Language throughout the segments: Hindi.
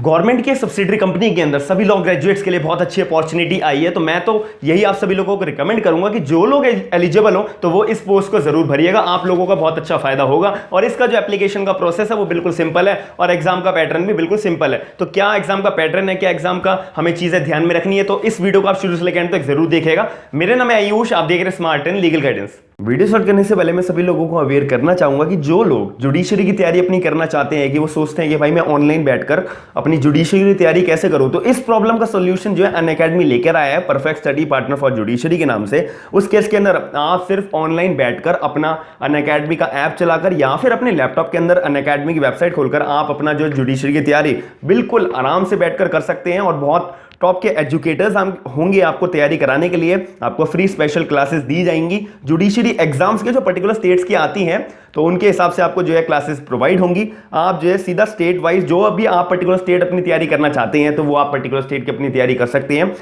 गवर्नमेंट के सब्सिडरी कंपनी के अंदर सभी लॉ ग्रेजुएट्स के लिए बहुत अच्छी अपॉर्चुनिटी आई है। तो मैं तो यही आप सभी लोगों को रिकमेंड करूंगा कि जो लोग एलिजिबल हो तो वो इस पोस्ट को जरूर भरिएगा, आप लोगों का बहुत अच्छा फायदा होगा। और इसका जो एप्लीकेशन का प्रोसेस है वो बिल्कुल सिंपल है और एग्जाम का पैटर्न भी बिल्कुल सिंपल है। तो क्या एग्जाम का पैटर्न है, क्या एग्जाम का हमें चीजें ध्यान में रखनी है, तो इस वीडियो को आप शुरू से लेकर अंत तक जरूर देखिएगा। मेरा नाम है आयुष, आप देख रहे हैं smart and legal guidance. Video start करने से पहले मैं सभी लोगों को अवेयर करना चाहूंगा कि जो लोग जुडिशरी की तैयारी अपनी करना चाहते हैं, कि वो सोचते हैं कि भाई मैं ऑनलाइन बैठकर अपनी जुडिशरी की तैयारी कैसे करूं, तो इस प्रॉब्लम का सॉल्यूशन जो है अनअकैडमी लेकर आया है, perfect study partner for judiciary के नाम से। उस केस के अंदर आप सिर्फ ऑनलाइन बैठकर अपना अनअकैडमी का ऐप चलाकर या फिर अपने लैपटॉप के अंदर अनअकैडमी की वेबसाइट खोलकर आप अपना जो जुडिशरी की तैयारी बिल्कुल आराम से बैठकर कर सकते हैं। और बहुत टॉप के एजुकेटर्स होंगे आपको तैयारी कराने के लिए, आपको फ्री स्पेशल क्लासेस दी जाएंगी। जुडिशरी एग्जाम्स के जो पर्टिकुलर स्टेट्स की आती हैं तो उनके हिसाब से आपको जो है क्लासेस प्रोवाइड होंगी। आप जो है सीधा स्टेट वाइज जो अभी आप पर्टिकुलर स्टेट अपनी तैयारी करना चाहते हैं तो वो आप पर्टिकुलर स्टेट की अपनी तैयारी कर सकते हैं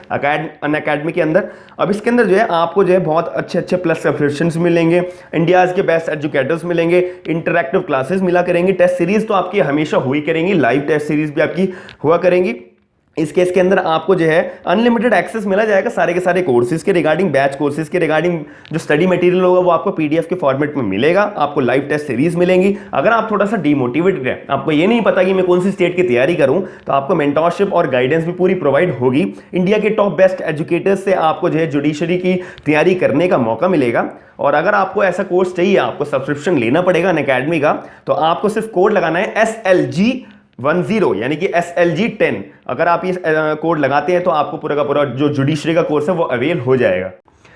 अनअकैडमी के अंदर। अब इसके अंदर जो है आपको जो है बहुत अच्छे अच्छे प्लस सब्सक्रिप्शंस मिलेंगे, इंडियाज के बेस्ट एजुकेटर्स मिलेंगे, इंटरैक्टिव क्लासेस मिला करेंगे, टेस्ट सीरीज तो आपकी हमेशा हुई करेंगी, लाइव टेस्ट सीरीज भी आपकी हुआ करेंगी। इस केस के अंदर आपको जो है अनलिमिटेड एक्सेस मिला जाएगा सारे के सारे कोर्सेज के रिगार्डिंग, बैच कोर्सेज के रिगार्डिंग जो स्टडी मटेरियल होगा वो आपको पीडीएफ के फॉर्मेट में मिलेगा, आपको लाइव टेस्ट सीरीज मिलेंगी। अगर आप थोड़ा सा डिमोटिवेटेड है, आपको ये नहीं पता कि मैं कौन सी स्टेट की तैयारी करूं, तो आपको मेंटरशिप और गाइडेंस भी पूरी प्रोवाइड होगी। इंडिया के टॉप बेस्ट एजुकेटर्स से आपको जो है जुडिशरी की तैयारी करने का मौका मिलेगा। और अगर आपको ऐसा कोर्स चाहिए, आपको सब्सक्रिप्शन लेना पड़ेगा अनअकैडमी का, तो आपको सिर्फ कोड लगाना है SLG10 यानी कि SLG10। अगर आप ये कोड लगाते हैं तो आपको पूरा का पूरा जो जुडिशरी का कोर्स है वो अवेल हो जाएगा।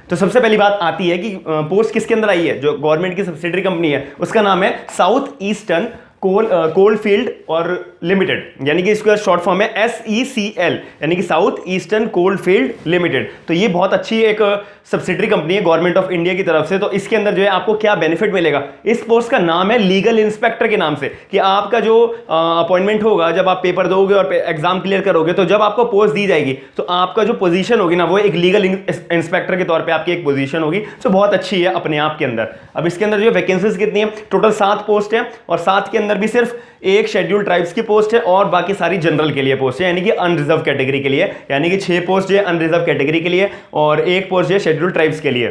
तो सबसे पहली बात आती है कि पोस्ट किसके अंदर आई है। जो गवर्नमेंट की सब्सिडरी कंपनी है उसका नाम है साउथ ईस्टर्न कोलफील्ड और लिमिटेड, यानी कि इसका शॉर्ट फॉर्म है SECL, यानी कि साउथ ईस्टर्न कोलफील्ड लिमिटेड। तो ये बहुत अच्छी एक सब्सिडरी कंपनी है गवर्नमेंट ऑफ इंडिया की तरफ से। तो इसके अंदर जो है आपको क्या बेनिफिट मिलेगा, इस पोस्ट का नाम है लीगल इंस्पेक्टर के नाम से, कि आपका जो अपॉइंटमेंट होगा, जब आप पेपर दोगे और एग्जाम क्लियर करोगे, तो जब आपको पोस्ट दी जाएगी तो आपका जो पोजीशन होगी ना वो एक लीगल इंस्पेक्टर के तौर पे आपकी एक पोजीशन होगी, जो बहुत अच्छी है अपने आप के अंदर। अब इसके अंदर जो वैकेंसीज कितनी है, टोटल 7 पोस्ट है और 7 के अंदर भी सिर्फ एक शेड्यूल्ड ट्राइब्स की पोस्ट है और बाकी सारी जनरल के लिए पोस्ट है, यानी कि अनरिजर्व कैटेगरी के लिए, यानी कि 6 पोस्ट है अनरिजर्व कैटेगरी के लिए और 1 पोस्ट है शेड्यूल्ड ट्राइब्स के लिए।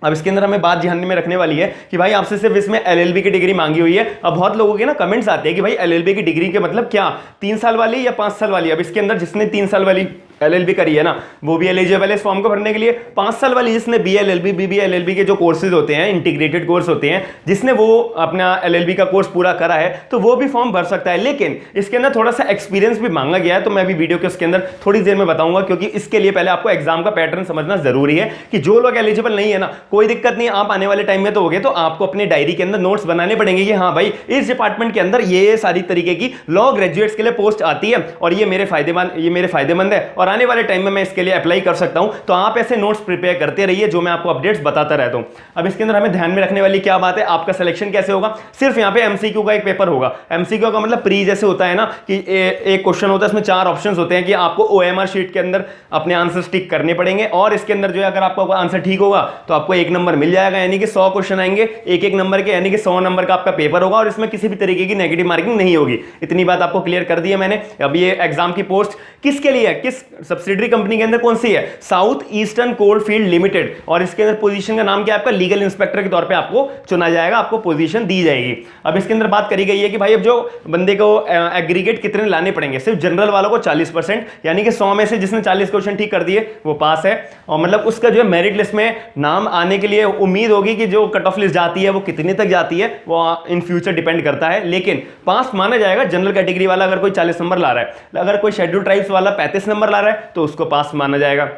अब इसके अंदर हमें बात ध्यान में रखने वाली है कि भाई आपसे सिर्फ इसमें LLB की डिग्री मांगी हुई है। अब बहुत लोगों के ना कमेंट्स आते हैं कि भाई LLB की डिग्री के मतलब क्या, 3 साल वाली या 5 साल वाली। अब इसके अंदर जिसने 3 साल वाली LLB करी है ना वो भी एलिजिबल है इस फॉर्म को भरने के लिए। 5 साल वाली जिसने BLLB BBLLB के जो कोर्सेज होते हैं, इंटीग्रेटेड कोर्स होते हैं, जिसने वो अपना LLB का कोर्स पूरा करा है तो वो भी फॉर्म भर सकता है। लेकिन इसके अंदर थोड़ा सा एक्सपीरियंस भी मांगा गया है, तो मैं भी वीडियो के उसके अंदर थोड़ी देर में बताऊंगा, क्योंकि इसके लिए पहले आपको एग्जाम का पैटर्न समझना जरूरी है कि जो लोग एलिजिबल नहीं है ना, कोई दिक्कत नहीं, आप आने वाले टाइम में तो हो गए, तो आपको अपने डायरी के अंदर नोट्स बनाने पड़ेंगे कि हाँ भाई इस डिपार्टमेंट के अंदर ये सारी तरीके की लॉ ग्रेजुएट्स के लिए पोस्ट आती है और ये मेरे फायदेमंद है और आने वाले टाइम में मैं इसके लिए अप्लाई कर सकता हूं। तो आप ऐसे नोट्स प्रिपेयर करते रहिए जो मैं आपको अपडेट्स बताता रहता हूं। अब इसके अंदर हमें ध्यान में रखने वाली क्या बात है, आपका सिलेक्शन कैसे होगा। सिर्फ यहां पे MCQ का एक पेपर होगा। MCQ का मतलब प्री जैसे होता है ना कि एक क्वेश्चन होता है, इसमें 4 ऑप्शंस होते हैं कि आपको OMR शीट के अंदर अपने आंसर टिक करने पड़ेंगे और इसके अंदर जो है अगर आपका आंसर ठीक होगा तो आपको 1 नंबर मिल जाएगा, यानी कि 100 क्वेश्चन आएंगे 1-1 नंबर के, यानी कि 100 नंबर का आपका पेपर होगा और इसमें किसी भी तरीके की नेगेटिव मार्किंग नहीं होगी। इतनी बात आपको क्लियर कर दी है मैंने। अब ये एग्जाम की पोस्ट किसके लिए है, किस सब्सिडरी कंपनी के अंदर कौन सी है, साउथ ईस्टर्न कोलफील्ड लिमिटेड, और इसके अंदर पोजीशन का नाम क्या है आपका, लीगल इंस्पेक्टर के तौर पे आपको चुना जाएगा, आपको पोजीशन दी जाएगी। अब इसके अंदर बात करी गई है कि भाई अब जो बंदे को एग्रीगेट कितने लाने पड़ेंगे, सिर्फ जनरल वालों को 40%, यानी कि 100 में से जिसने 40 क्वेश्चन ठीक कर दिए वो पास है। और मतलब उसका जो है मेरिट लिस्ट में नाम आने के लिए उम्मीद होगी कि जो कट ऑफ लिस्ट जाती है वो कितने तक जाती है वो इन फ्यूचर डिपेंड करता है, लेकिन पास माना जाएगा जनरल कैटेगरी वाला अगर कोई 40 नंबर ला रहा है, अगर कोई शेड्यूल्ड ट्राइब्स वाला 35 नंबर ला रहा है तो उसको पास माना जाएगा।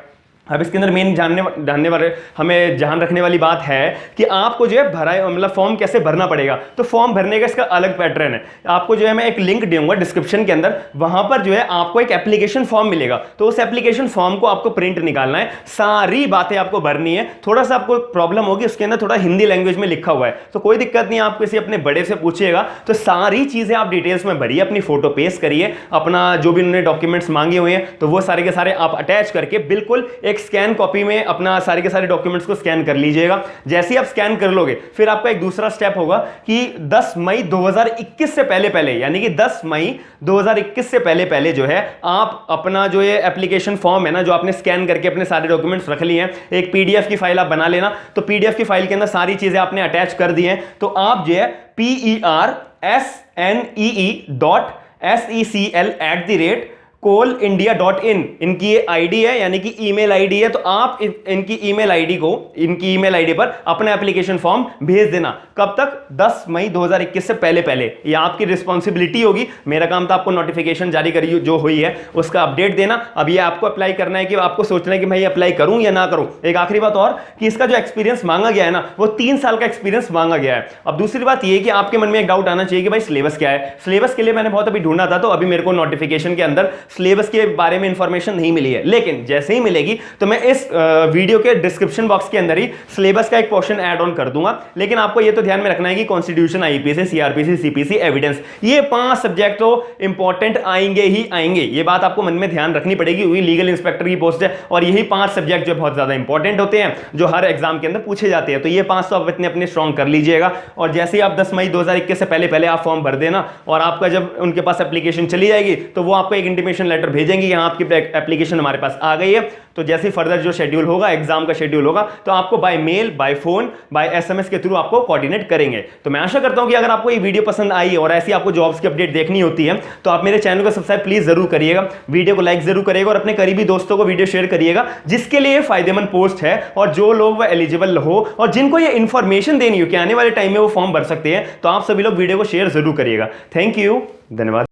अब इसके अंदर मेन जानने वाले हमें ध्यान रखने वाली बात है कि आपको जो है मतलब फॉर्म कैसे भरना पड़ेगा। तो फॉर्म भरने का इसका अलग पैटर्न है। आपको जो है मैं एक लिंक दूंगा डिस्क्रिप्शन के अंदर, वहां पर जो है आपको एक एप्लीकेशन फॉर्म मिलेगा, तो उस एप्लीकेशन फॉर्म को आपको प्रिंट निकालना है, सारी बातें आपको भरनी है। थोड़ा सा आपको प्रॉब्लम होगी, उसके अंदर थोड़ा हिंदी लैंग्वेज में लिखा हुआ है, तो कोई दिक्कत नहीं, आप किसी अपने बड़े से पूछिएगा। तो सारी चीजें आप डिटेल्स में भरिए, अपनी फोटो पेस्ट करिए, अपना जो भी उन्होंने डॉक्यूमेंट्स मांगे हुए हैं तो वो सारे के सारे आप अटैच करके बिल्कुल एक स्कैन कॉपी में अपना सारे के सारे डॉक्यूमेंट्स को स्कैन कर लीजिएगा। जैसे ही आप स्कैन कर लोगे, फिर आपका एक दूसरा स्टेप होगा कि 10 मई 2021 से पहले पहले, यानी कि 10 मई 2021 से पहले पहले जो है आप अपना जो ये एप्लीकेशन फॉर्म है ना, जो आपने स्कैन करके अपने सारे डॉक्यूमेंट्स रख लिए हैं, एक पीडीएफ की फाइल आप बना लेना। तो पीडीएफ की फाइल के अंदर सारी चीजें आपने अटैच कर दी हैं, तो आप जो है PERSNEE.SECL@coalindia.in इनकी ये आईडी है, यानी कि ईमेल आईडी है। तो आप इनकी ईमेल आईडी पर अपना एप्लीकेशन फॉर्म भेज देना। कब तक? 10 मई 2021 से पहले पहले। ये आपकी रिस्पॉन्सिबिलिटी होगी। मेरा काम था आपको नोटिफिकेशन जारी करी जो हुई है उसका अपडेट देना। अब ये आपको अप्लाई करना है कि आपको सोचना है कि भाई अप्लाई करूं या ना करूं। एक आखिरी बात और, कि इसका जो एक्सपीरियंस मांगा गया है ना, वो 3 साल का एक्सपीरियंस मांगा गया है। अब दूसरी बात ये कि आपके मन में एक डाउट आना चाहिए कि भाई सिलेबस क्या है। सिलेबस के लिए मैंने बहुत अभी ढूंढा था, तो अभी मेरे को नोटिफिकेशन के अंदर सिलेबस के बारे में इंफॉर्मेशन नहीं मिली है, लेकिन जैसे ही मिलेगी तो मैं इस वीडियो के डिस्क्रिप्शन बॉक्स के अंदर ही सिलेबस का एक पोर्शन ऐड ऑन कर दूंगा। लेकिन आपको ये तो ध्यान में रखना है कि constitution, IPC, CrPC, CPC, evidence, ये 5 सब्जेक्ट तो इंपॉर्टेंट आएंगे ही आएंगे। ये बात आपको मन में ध्यान रखनी पड़ेगी। वही लीगल इंस्पेक्टर की पोस्ट है और यही 5 सब्जेक्ट जो बहुत ज्यादा इंपॉर्टेंट होते हैं, जो हर एग्जाम के अंदर पूछे जाते हैं। तो ये 5 तो आप इतने अपने स्ट्रॉन्ग कर लीजिएगा। और जैसे ही आप 10 मई 2021 से पहले पहले आप फॉर्म भर देना, और आपका जब उनके पास एप्लीकेशन चली जाएगी तो वो आपको एक इंटीमेशन लेटर भेजेंगे, यहां आपकी एप्लीकेशन हमारे पास आ गई है। तो जैसे फर्दर जो शेड्यूल होगा, एग्जाम का शेड्यूल होगा, तो आपको by mail, by phone, by SMS के थ्रू आपको कोऑर्डिनेट करेंगे। तो मैं आशा करता हूं कि अगर आपको ये वीडियो पसंद आई और ऐसी आपको जॉब्स की अपडेट देखनी होती है तो आप मेरे चैनल को सब्सक्राइब प्लीज जरूर करिएगा, वीडियो को लाइक जरूर करिएगा और अपने करीबी दोस्तों को वीडियो शेयर करिएगा जिसके लिए फायदेमंद पोस्ट है और जो लोग वह एलिजिबल हो और जिनको ये इंफॉर्मेशन देनी हो कि आने वाले टाइम में वो फॉर्म भर सकते हैं। तो आप सभी लोग वीडियो को शेयर जरूर करिएगा। थैंक यू, धन्यवाद।